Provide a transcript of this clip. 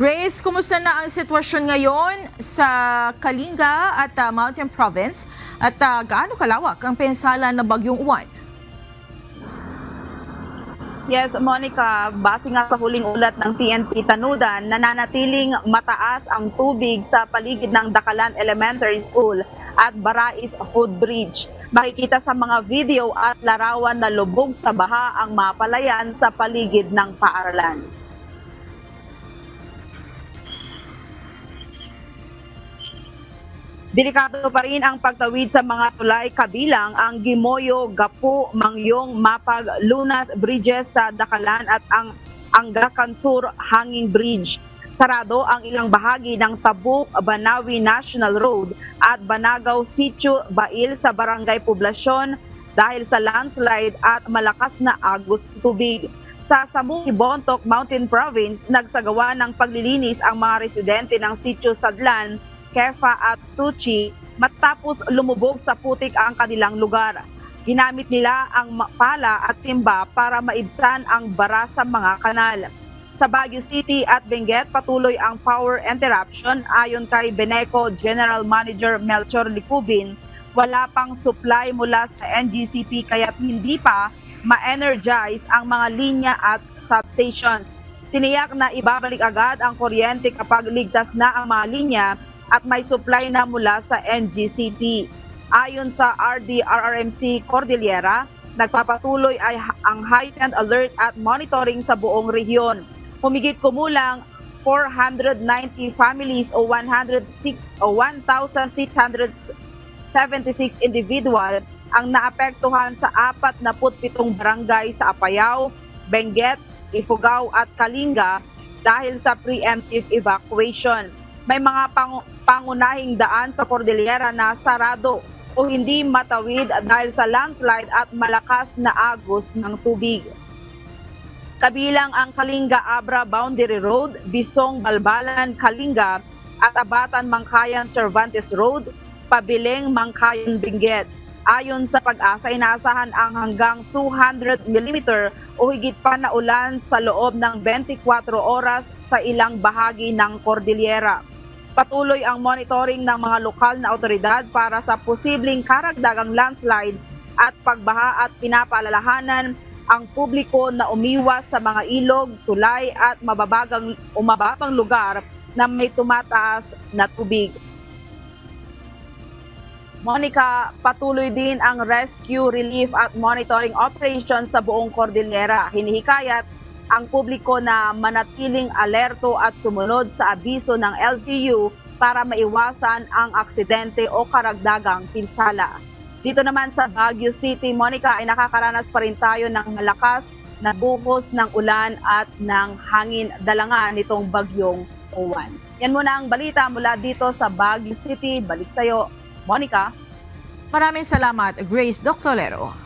Grace, kumusta na ang sitwasyon ngayon sa Kalinga at Mountain Province at gaano kalawak ang pinsala ng bagyong Uwan? Yes, Monica, base nga sa huling ulat ng PNP Tanudan, nananatiling mataas ang tubig sa paligid ng Dakalan Elementary School at Barais Footbridge. Makikita sa mga video at larawan na lubog sa baha ang mapalayan sa paligid ng paaralan. Delikado pa rin ang pagtawid sa mga tulay kabilang ang Gimoyo, Gapu, Mangyong, Mapag, Lunas Bridges sa Dakalan at ang Anggakan Sur Hanging Bridge. Sarado ang ilang bahagi ng Tabuk, Banawi National Road at Banagaw Sitio, Bail sa Barangay Poblasyon dahil sa landslide at malakas na agos tubig. Sa Samugi, Bontoc, Mountain Province, nagsagawa ng paglilinis ang mga residente ng Sitio Sadlan, Kefa at Tuchi matapos lumubog sa putik ang kanilang lugar. Ginamit nila ang pala at timba para maibsan ang bara sa mga kanal. Sa Baguio City at Benguet patuloy ang power interruption ayon kay Beneco General Manager Melchor Licubin. Wala pang supply mula sa NGCP kaya't hindi pa ma-energize ang mga linya at substations. Tiniyak na ibabalik agad ang kuryente kapag ligtas na ang mga linya at may supply na mula sa NGCP. Ayon sa RDRRMC Cordillera, nagpapatuloy ay ang heightened alert at monitoring sa buong rehiyon. Humigit kumulang 490 families o 1,676 individual ang naapektuhan sa 47 barangay sa Apayao, Benguet, Ifugao at Kalinga dahil sa preemptive evacuation. May mga pangunahing daan sa Cordillera na sarado o hindi matawid dahil sa landslide at malakas na agos ng tubig. Kabilang ang Kalinga-Abra Boundary Road, Bisong-Balbalan, Kalinga at Abatan-Mangkayan Cervantes Road, Pabiling-Mangkayan, Benguet. Ayon sa Pag-asa, inaasahan ang hanggang 200 mm o higit pa na ulan sa loob ng 24 oras sa ilang bahagi ng Cordillera. Patuloy ang monitoring ng mga lokal na otoridad para sa posibleng karagdagang landslide at pagbaha at pinapaalalahanan ang publiko na umiwas sa mga ilog, tulay at mababang lugar na may tumataas na tubig. Monica, patuloy din ang rescue, relief at monitoring operations sa buong Cordillera. Hinihikayat ang publiko na manatiling alerto at sumunod sa abiso ng LGU para maiwasan ang aksidente o karagdagang pinsala. Dito naman sa Baguio City, Monica, ay nakakaranas pa rin tayo ng malakas na buhos ng ulan at ng hangin dala nitong bagyong Uwan. Yan muna ang balita mula dito sa Baguio City. Balik sa'yo, Monica. Maraming salamat, Grace Doctolero.